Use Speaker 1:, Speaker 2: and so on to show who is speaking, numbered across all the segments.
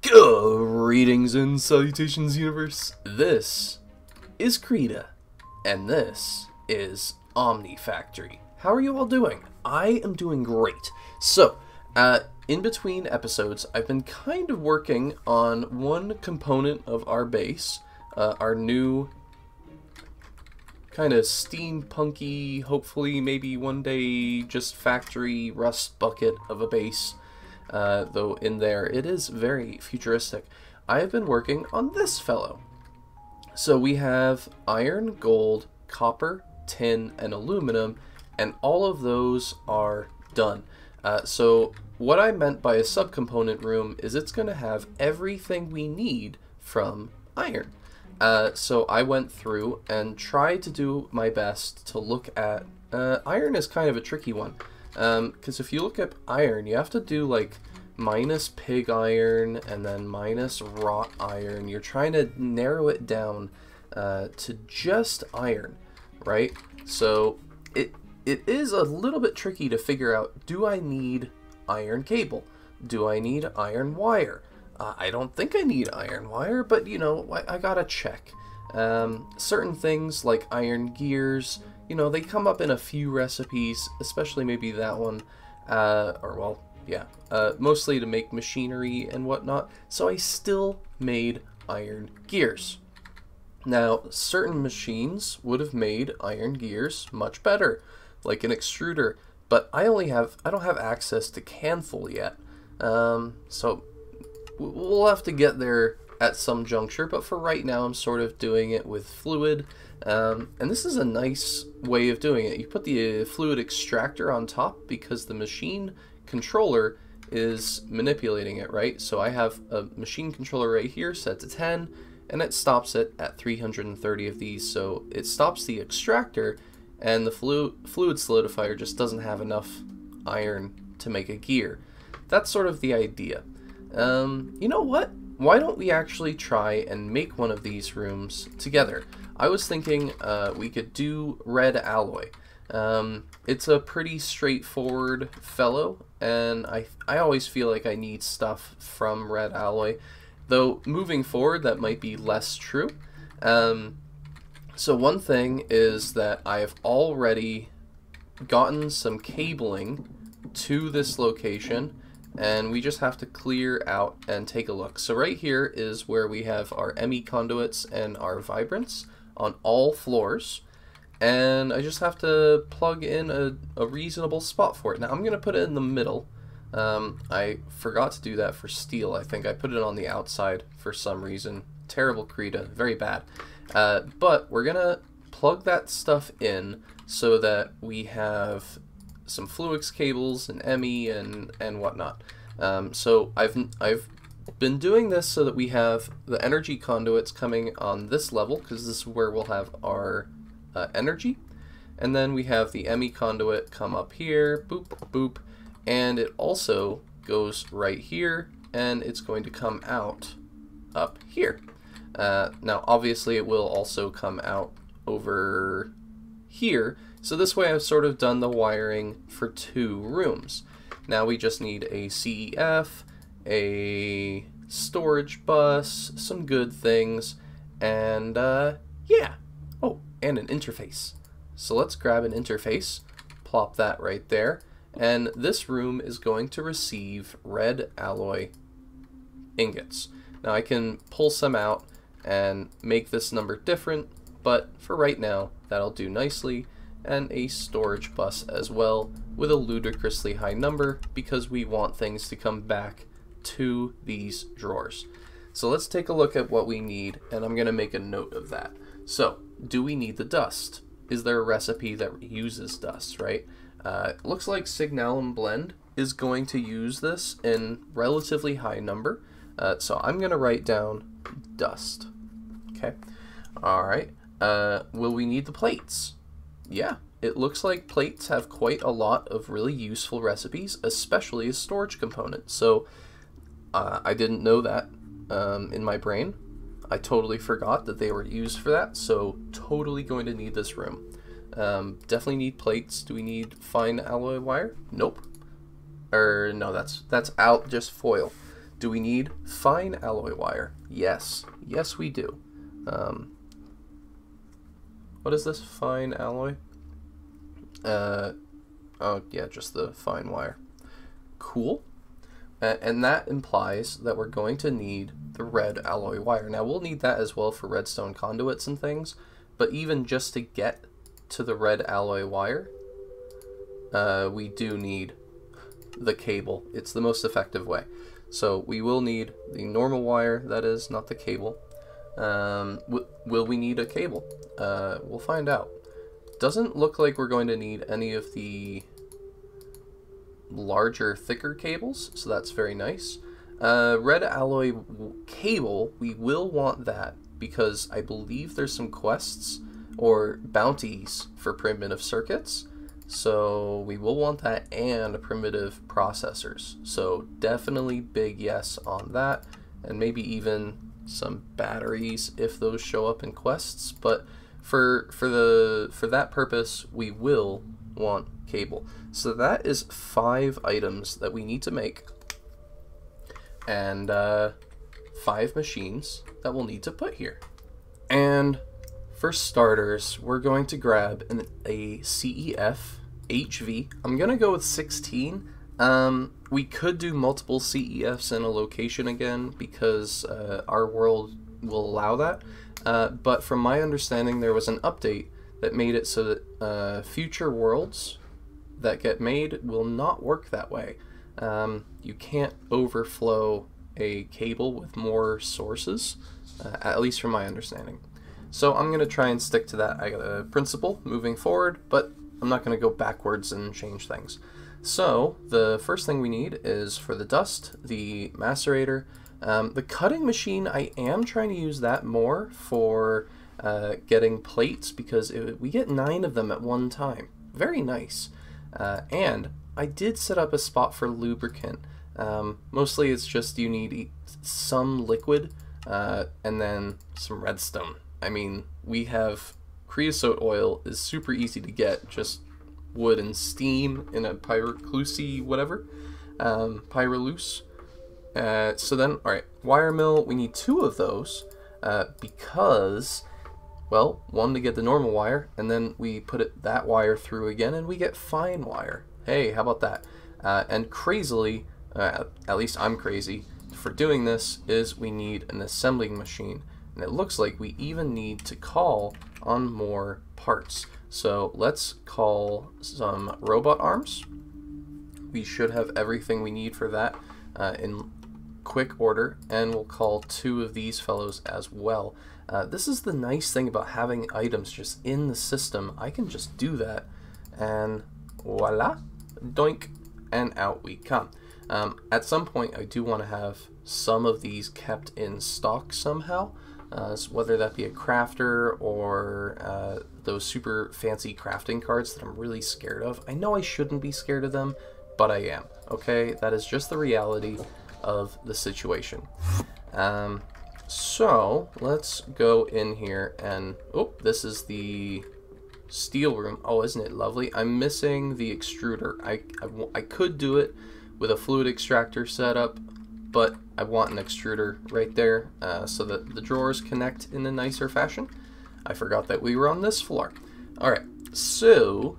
Speaker 1: Greetings and salutations, universe. This is Creeta, and this is Omni Factory. How are you all doing? I am doing great. So, in between episodes, I've been kind of working on one component of our base, our new kind of steampunky, hopefully maybe one day just factory rust bucket of a base. Though in there it is very futuristic. I have been working on this fellow. So we have iron, gold, copper, tin, and aluminum, and all of those are done. So what I meant by a subcomponent room is it's going to have everything we need from iron. So I went through and tried to do my best to look at... iron is kind of a tricky one. Because if you look at iron, you have to do like minus pig iron and then minus wrought iron. You're trying to narrow it down to just iron, right? So it is a little bit tricky to figure out, do I need iron cable? Do I need iron wire? I don't think I need iron wire, but you know, I gotta check. Certain things like iron gears, you know, they come up in a few recipes, especially maybe that one, mostly to make machinery and whatnot, so I still made iron gears. Now, certain machines would have made iron gears much better, like an extruder, but I don't have access to Canful yet, so we'll have to get there at some juncture, but for right now I'm sort of doing it with fluid. And this is a nice way of doing it. You put the fluid extractor on top because the machine controller is manipulating it, right? So I have a machine controller right here set to 10, and it stops it at 330 of these. So it stops the extractor, and the fluid solidifier just doesn't have enough iron to make a gear. That's sort of the idea. You know what? Why don't we actually try and make one of these rooms together? I was thinking we could do red alloy. It's a pretty straightforward fellow, and I always feel like I need stuff from red alloy. Though moving forward, that might be less true. So one thing is that I have already gotten some cabling to this location, and we just have to clear out and take a look. So right here is where we have our ME conduits and our vibrants on all floors, and I just have to plug in a reasonable spot for it. Now I'm going to put it in the middle. I forgot to do that for steel. I think I put it on the outside for some reason. Terrible Creeta, very bad. But we're going to plug that stuff in so that we have some Fluix cables and ME and whatnot. So I've been doing this so that we have the energy conduits coming on this level, because this is where we'll have our energy, and then we have the ME conduit come up here, boop boop, and it also goes right here, and it's going to come out up here. Now obviously it will also come out over here. So this way I've sort of done the wiring for 2 rooms. Now we just need a CEF, a storage bus, some good things, and yeah. Oh, and an interface. So let's grab an interface, plop that right there, and this room is going to receive red alloy ingots. Now I can pull some out and make this number different, but for right now that'll do nicely. And a storage bus as well with a ludicrously high number because we want things to come back to these drawers. So let's take a look at what we need, and I'm going to make a note of that. So, do we need the dust? Is there a recipe that uses dust, right? It looks like Signalum Blend is going to use this in relatively high number. So I'm going to write down dust. Okay. Alright. Will we need the plates? Yeah, it looks like plates have quite a lot of really useful recipes, especially as storage components. So I didn't know that in my brain. I totally forgot that they were used for that, so totally going to need this room. Definitely need plates. Do we need fine alloy wire? Nope. No, that's out, just foil. Do we need fine alloy wire? Yes. Yes, we do. What is this? Fine alloy? Oh, yeah, just the fine wire. Cool. And that implies that we're going to need the red alloy wire. Now, we'll need that as well for redstone conduits and things, but even just to get to the red alloy wire, we do need the cable. It's the most effective way. So we will need the normal wire, that is, not the cable. Will we need a cable? We'll find out. Doesn't look like we're going to need any of the larger, thicker cables, so that's very nice. Red alloy cable, we will want that because I believe there's some quests or bounties for primitive circuits, so we will want that and primitive processors. So definitely big yes on that, and maybe even some batteries if those show up in quests, but for that purpose we will want cable. So that is 5 items that we need to make, and 5 machines that we'll need to put here. And for starters, we're going to grab a CEF HV. I'm gonna go with 16. We could do multiple CEFs in a location again because our world will allow that, but from my understanding there was an update that made it so that future worlds that get made will not work that way. You can't overflow a cable with more sources, at least from my understanding. So I'm going to try and stick to that principle moving forward, but I'm not going to go backwards and change things. So the first thing we need is for the dust, the macerator. The cutting machine, I am trying to use that more for getting plates because we get 9 of them at one time. Very nice. And I did set up a spot for lubricant. Mostly it's just you need some liquid and then some redstone. I mean, we have creosote oil is super easy to get, just wood and steam in a pyroclusi whatever, pyroluce. So then, alright, wire mill, we need 2 of those because, well, one to get the normal wire, and then we put that wire through again and we get fine wire. Hey, how about that? And crazily, at least I'm crazy, for doing this is we need an assembling machine. And it looks like we even need to call on more parts. So let's call some robot arms. We should have everything we need for that in quick order, and we'll call 2 of these fellows as well. This is the nice thing about having items just in the system. I can just do that, and voila, doink, and out we come. At some point, I do want to have some of these kept in stock somehow. So whether that be a crafter or those super fancy crafting cards that I'm really scared of. I know I shouldn't be scared of them, but I am, okay? That is just the reality of the situation. So let's go in here and, oh, this is the steel room. Oh, isn't it lovely? I'm missing the extruder. I could do it with a fluid extractor setup, but I want an extruder right there so that the drawers connect in a nicer fashion. I forgot that we were on this floor. Alright, so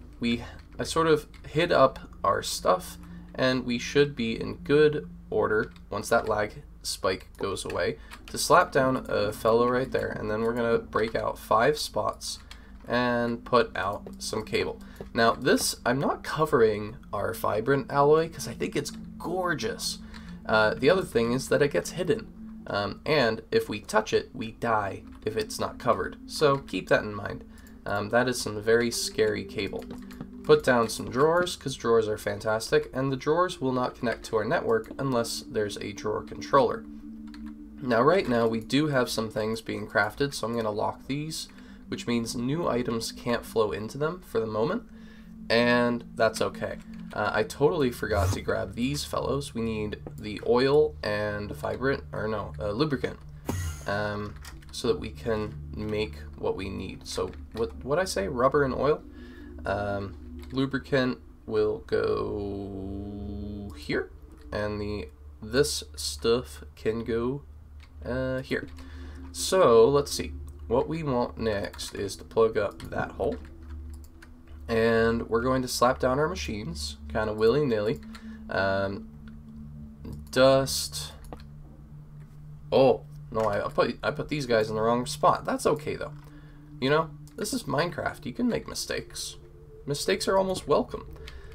Speaker 1: I sort of hid up our stuff, and we should be in good order once that lag spike goes away to slap down a fellow right there, and then we're going to break out 5 spots and put out some cable. Now this, I'm not covering our vibrant alloy because I think it's gorgeous. The other thing is that it gets hidden, and if we touch it, we die if it's not covered. So keep that in mind. That is some very scary cable. Put down some drawers, because drawers are fantastic, and the drawers will not connect to our network unless there's a drawer controller. Now right now we do have some things being crafted, so I'm going to lock these, which means new items can't flow into them for the moment, and that's okay. I totally forgot to grab these fellows. We need the oil and lubricant, so that we can make what we need. So what I say, rubber and oil. Lubricant will go here, and the this stuff can go here. So let's see. What we want next is to plug up that hole. And we're going to slap down our machines, kind of willy-nilly. Dust. Oh, no, I put these guys in the wrong spot. That's okay, though. You know, this is Minecraft. You can make mistakes. Mistakes are almost welcome.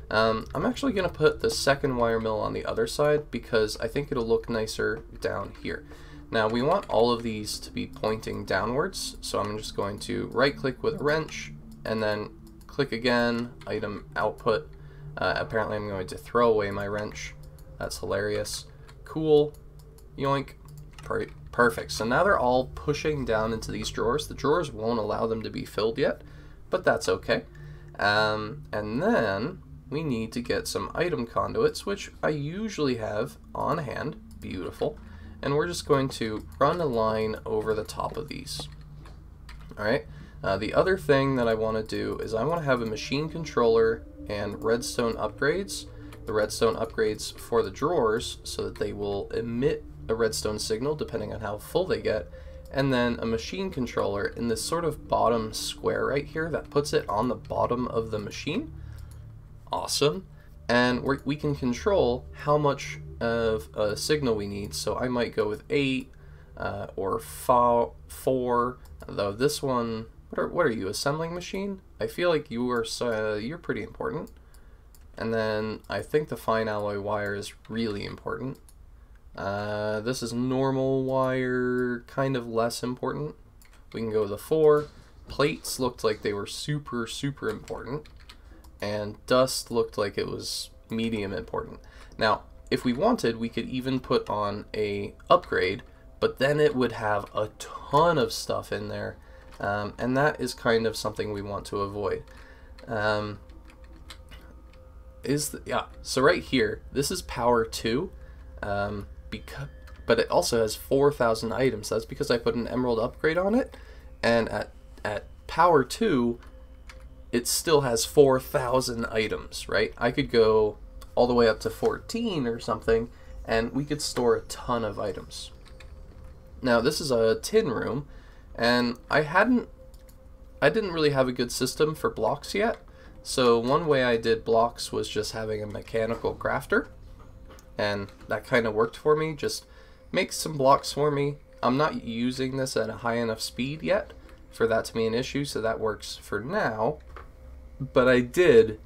Speaker 1: I'm actually going to put the second wire mill on the other side because I think it'll look nicer down here. Now, we want all of these to be pointing downwards, so I'm just going to right-click with a wrench, and then click again, item output. Apparently I'm going to throw away my wrench. That's hilarious. Cool. Yoink. Perfect. So now they're all pushing down into these drawers. The drawers won't allow them to be filled yet, but that's okay. And then we need to get some item conduits, which I usually have on hand. Beautiful. And we're just going to run a line over the top of these. Alright. The other thing that I want to do is I want to have a machine controller and redstone upgrades. The redstone upgrades for the drawers so that they will emit a redstone signal depending on how full they get. And then a machine controller in this sort of bottom square right here that puts it on the bottom of the machine. Awesome. And we can control how much of a signal we need. So I might go with 8 or 4, though this one, what are you, assembling machine? I feel like you're pretty important. And then I think the fine alloy wire is really important. This is normal wire, kind of less important. We can go with a 4. Plates looked like they were super, super important. And dust looked like it was medium important. Now, if we wanted, we could even put on a upgrade, but then it would have a ton of stuff in there. And that is kind of something we want to avoid. So right here, this is power 2, but it also has 4,000 items. That's because I put an emerald upgrade on it, and at power 2, it still has 4,000 items, right? I could go all the way up to 14 or something, and we could store a ton of items. Now, this is a tin room, and I didn't really have a good system for blocks yet. So one way I did blocks was just having a mechanical crafter, and that kind of worked for me. Just make some blocks for me. I'm not using this at a high enough speed yet for that to be an issue, so that works for now. But I did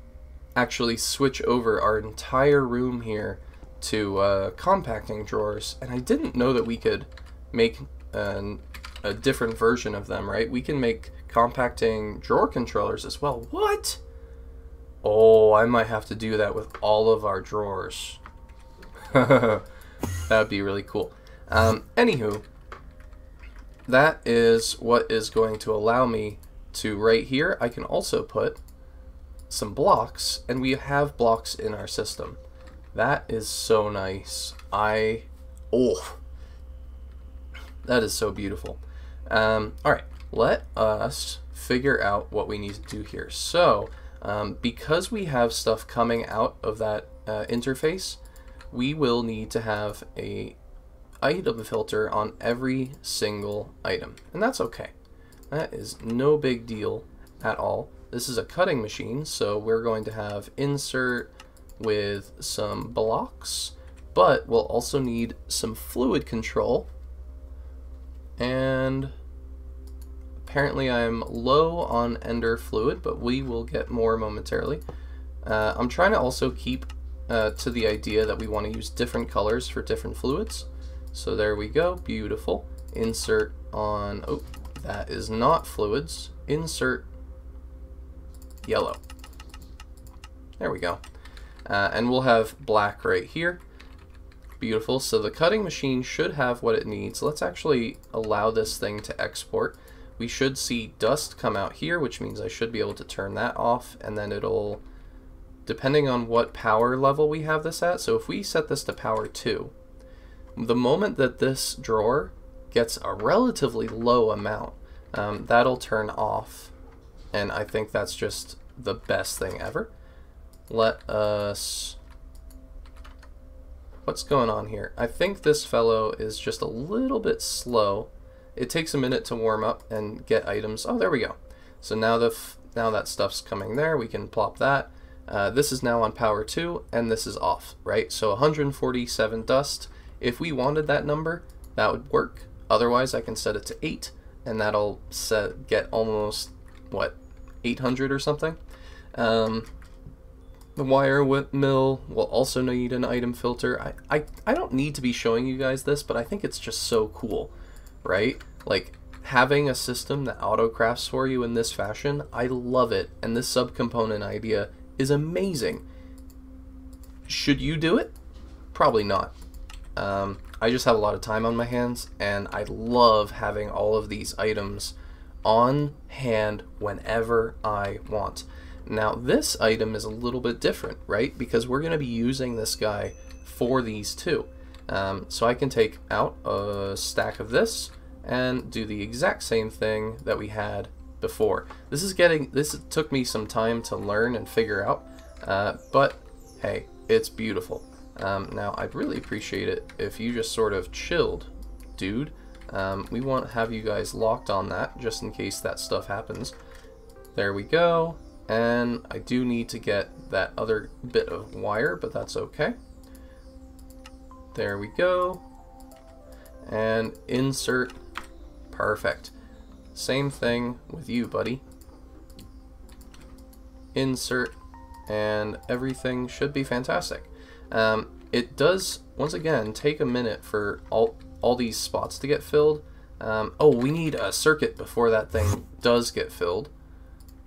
Speaker 1: actually switch over our entire room here to compacting drawers, and I didn't know that we could make a different version of them, right? We can make compacting drawer controllers as well. What? Oh, I might have to do that with all of our drawers. That would be really cool. Anywho, that is what is going to allow me to, right here, I can also put some blocks, and we have blocks in our system. That is so nice. Oh, that is so beautiful. Alright, let us figure out what we need to do here. So, because we have stuff coming out of that interface, we will need to have a item filter on every single item, and that's okay. That is no big deal at all. This is a cutting machine, so we're going to have insert with some blocks, but we'll also need some fluid control, and apparently I'm low on ender fluid, but we will get more momentarily. I'm trying to also keep to the idea that we want to use different colors for different fluids. So there we go, beautiful. Insert on, oh, that is not fluids. Insert yellow. There we go. And we'll have black right here. Beautiful. So the cutting machine should have what it needs. Let's actually allow this thing to export. We should see dust come out here, which means I should be able to turn that off, and then it'll, depending on what power level we have this at, so if we set this to power 2, the moment that this drawer gets a relatively low amount, that'll turn off, and I think that's just the best thing ever. Let us what's going on here? I think this fellow is just a little bit slow. It takes a minute to warm up and get items. Oh, there we go. So now now that stuff's coming there, we can plop that. This is now on power 2, and this is off, right? So 147 dust. If we wanted that number, that would work. Otherwise, I can set it to 8, and that'll get almost, what, 800 or something? The wire mill will also need an item filter. I don't need to be showing you guys this, but I think it's just so cool, right? Like, having a system that auto-crafts for you in this fashion, I love it, and this subcomponent idea is amazing. Should you do it? Probably not. I just have a lot of time on my hands, and I love having all of these items on hand whenever I want. Now this item is a little bit different, right? Because we're going to be using this guy for these two. So I can take out a stack of this and do the exact same thing that we had before. This took me some time to learn and figure out, but hey, it's beautiful. Now I'd really appreciate it if you just sort of chilled, dude. We want to have you guys locked on that just in case that stuff happens. There we go. And I do need to get that other bit of wire, but that's okay. There we go. And insert. Perfect. Same thing with you, buddy. Insert, and everything should be fantastic. It does, once again, take a minute for all these spots to get filled. Oh, we need a circuit before that thing does get filled.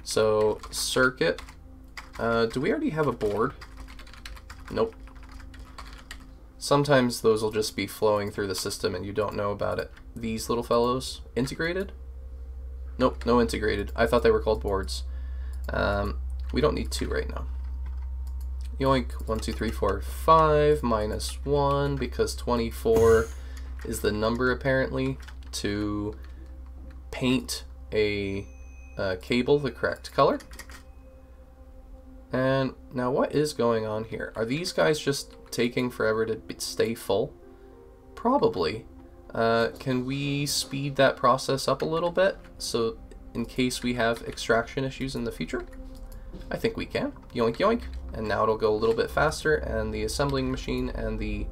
Speaker 1: So, circuit. Do we already have a board? Nope. Sometimes those will just be flowing through the system and you don't know about it. These little fellows, integrated? Nope, no integrated. I thought they were called boards. We don't need 2 right now. Yoink, 1, 2, 3, 4, 5, minus 1, because 24 is the number apparently to paint a cable the correct color. And now what is going on here? Are these guys just taking forever to stay full? Probably. Can we speed that process up a little bit so in case we have extraction issues in the future? I think we can. Yoink yoink. And now it'll go a little bit faster, and the assembling machine and the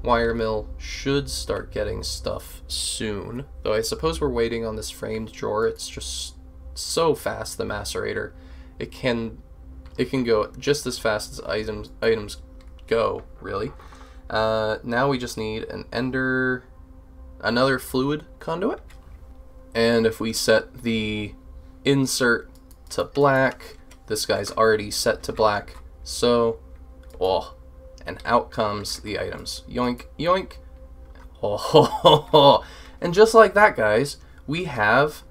Speaker 1: wire mill should start getting stuff soon. Though I suppose we're waiting on this framed drawer. It's just so fast, the macerator. It can go just as fast as items go, really. Now we just need another fluid conduit. And if we set the insert to black, this guy's already set to black, so, oh, and out comes the items. Yoink, yoink. Oh, and just like that, guys, we have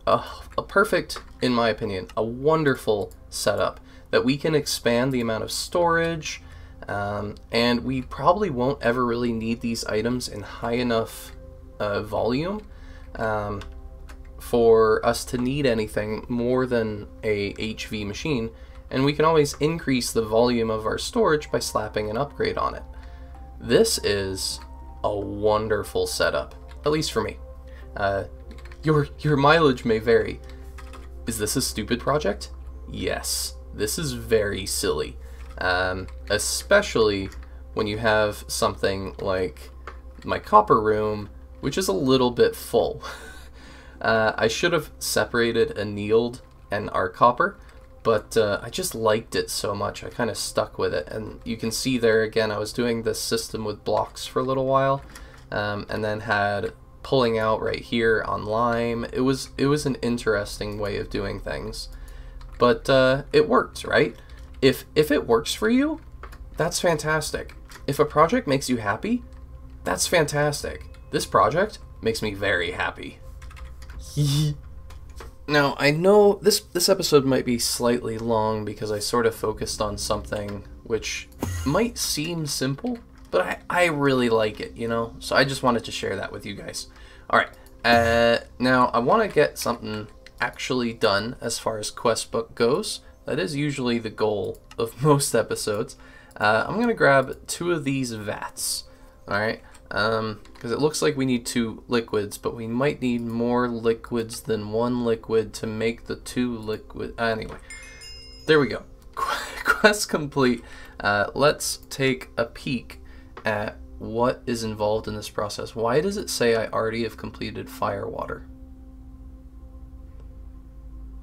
Speaker 1: a perfect, in my opinion, a wonderful setup that we can expand the amount of storage, and we probably won't ever really need these items in high enough volume for us to need anything more than a HV machine, and we can always increase the volume of our storage by slapping an upgrade on it. This is a wonderful setup, at least for me. Your mileage may vary. Is this a stupid project? Yes, this is very silly, especially when you have something like my copper room, which is a little bit full. I should have separated annealed and our copper, but I just liked it so much I kind of stuck with it. And you can see there again, I was doing this system with blocks for a little while, and then had pulling out right here on lime. It was an interesting way of doing things, but it worked, right? If it works for you, that's fantastic. If a project makes you happy, that's fantastic. This project makes me very happy. Now, I know this episode might be slightly long because I sort of focused on something which might seem simple, but I really like it, you know? So I just wanted to share that with you guys. Alright, now I want to get something actually done as far as quest book goes. That is usually the goal of most episodes. I'm going to grab 2 of these vats. Alright, because it looks like we need 2 liquids, but we might need more liquids than 1 liquid to make the 2 liquid. Anyway, there we go. Quest complete. Let's take a peek at what is involved in this process. Why does it say I already have completed Firewater?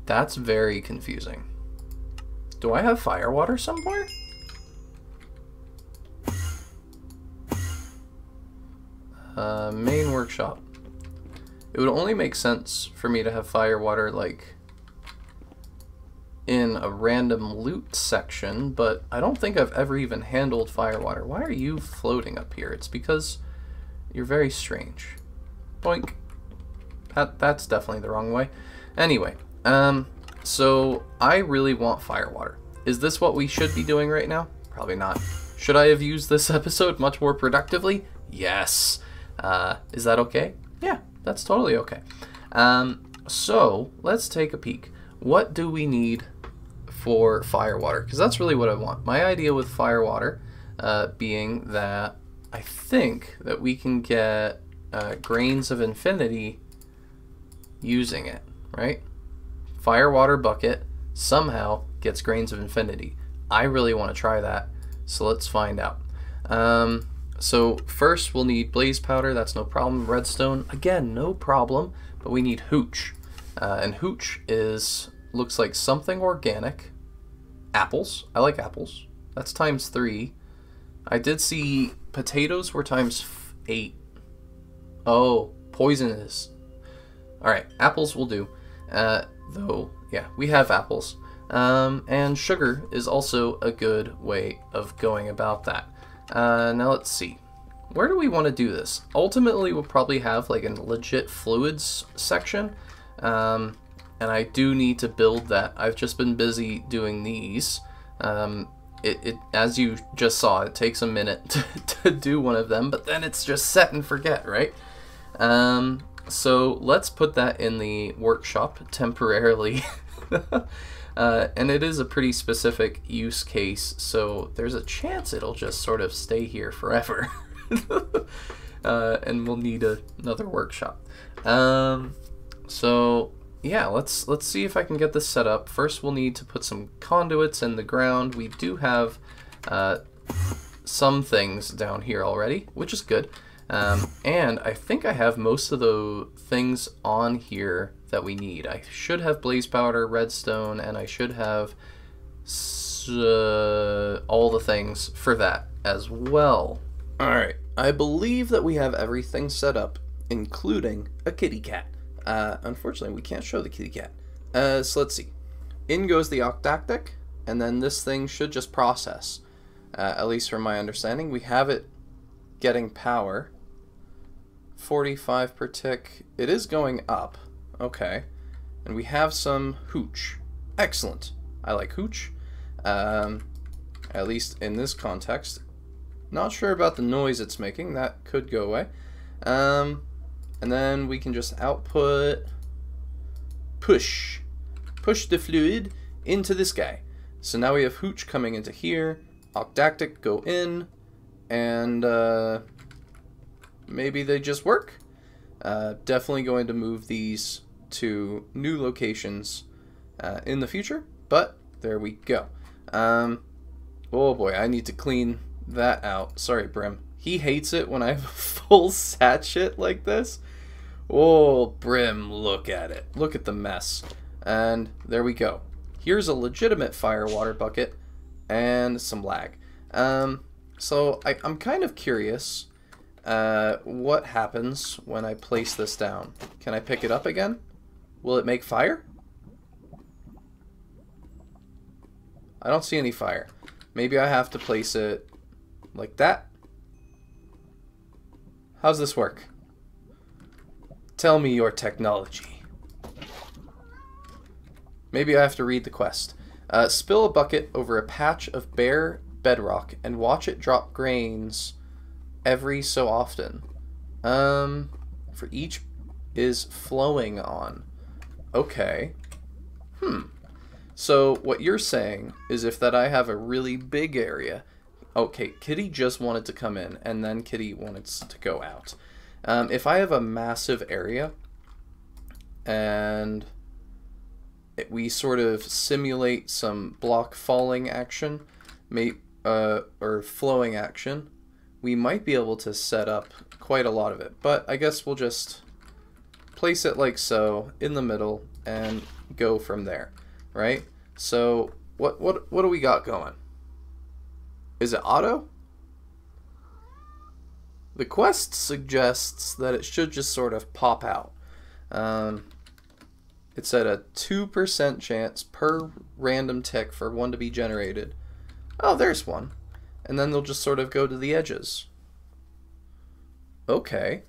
Speaker 1: That's very confusing. Do I have Firewater somewhere? Main workshop. It would only make sense for me to have Firewater like in a random loot section, but I don't think I've ever even handled Firewater. Why are you floating up here? It's because you're very strange. Boink. That's definitely the wrong way. Anyway, so I really want Firewater. Is this what we should be doing right now? Probably not. Should I have used this episode much more productively? Yes. Is that okay? Yeah, that's totally okay. So let's take a peek. What do we need for Firewater? Because that's really what I want. My idea with Firewater being that I think that we can get grains of infinity using it, right? Firewater bucket somehow gets grains of infinity. I really want to try that, so let's find out. So first we'll need blaze powder, that's no problem. Redstone, again, no problem, but we need hooch. And hooch looks like something organic. Apples, I like apples. That's ×3. I did see potatoes were ×8. Oh, poisonous. Alright, apples will do. Though, yeah, we have apples. And sugar is also a good way of going about that. Now let's see. Where do we want to do this? Ultimately, we'll probably have like a legit fluids section. And I do need to build that. I've just been busy doing these. As you just saw, it takes a minute to do one of them, but then it's just set and forget, right? So let's put that in the workshop temporarily. And it is a pretty specific use case, so there's a chance it'll just sort of stay here forever. And we'll need another workshop. So yeah, let's see if I can get this set up. First we'll need to put some conduits in the ground. We do have some things down here already, which is good. And I think I have most of the things on here that we need. I should have blaze powder, redstone, and I should have all the things for that as well. Alright, I believe that we have everything set up, including a kitty cat. Unfortunately, we can't show the kitty cat. So let's see. In goes the octactic, and then this thing should just process. At least from my understanding, we have it getting power. 45 per tick. It is going up. Okay. And we have some hooch. Excellent. I like hooch. At least in this context. Not sure about the noise it's making. That could go away. And then we can just output push the fluid into this guy. So now we have hooch coming into here. Octactic go in. And maybe they just work. Definitely going to move these to new locations in the future, but there we go. Oh boy, I need to clean that out. Sorry, Brim. He hates it when I have a full sachet like this. Oh, Brim, look at it. Look at the mess. And there we go. Here's a legitimate Firewater bucket and some lag. So I'm kind of curious what happens when I place this down. Can I pick it up again? Will it make fire? I don't see any fire. Maybe I have to place it like that. How's this work? Tell me your technology. Maybe I have to read the quest. Spill a bucket over a patch of bare bedrock and watch it drop grains every so often. For each is flowing on. Okay. So what you're saying is if that I have a really big area, Okay, Kitty just wanted to come in, and then Kitty wanted to go out. If I have a massive area, and we sort of simulate some block falling action, or flowing action, we might be able to set up quite a lot of it. But I guess we'll just place it like so, in the middle, and go from there, right? So, what do we got going? Is it auto? The quest suggests that it should just sort of pop out. It's at a 2% chance per random tick for one to be generated. Oh, there's one. And then they'll just sort of go to the edges. Okay.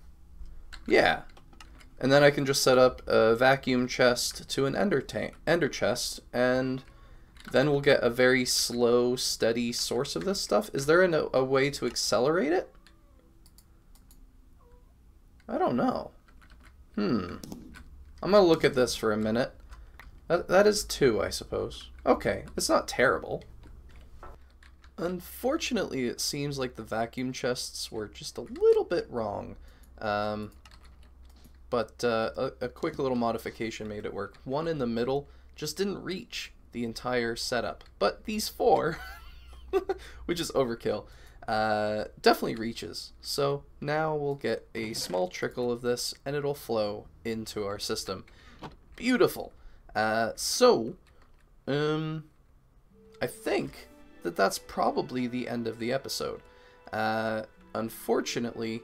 Speaker 1: Yeah. And then I can just set up a vacuum chest to an ender chest, and then we'll get a very slow, steady source of this stuff. Is there a way to accelerate it? I don't know. I'm gonna look at this for a minute. That is 2, I suppose. Okay, it's not terrible. Unfortunately, it seems like the vacuum chests were just a little bit wrong. But a quick little modification made it work. One in the middle just didn't reach the entire setup. But these 4, which is overkill, definitely reaches. So now we'll get a small trickle of this, and it'll flow into our system. Beautiful. I think that's probably the end of the episode. Unfortunately,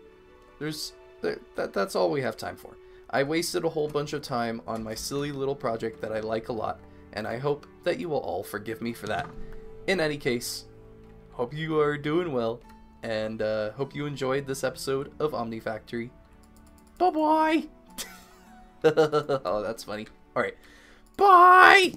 Speaker 1: that's all we have time for. I wasted a whole bunch of time on my silly little project that I like a lot, and I hope that you will all forgive me for that. In any case, hope you are doing well, and hope you enjoyed this episode of Omni Factory. Bye-bye! Oh, that's funny. Alright. Bye!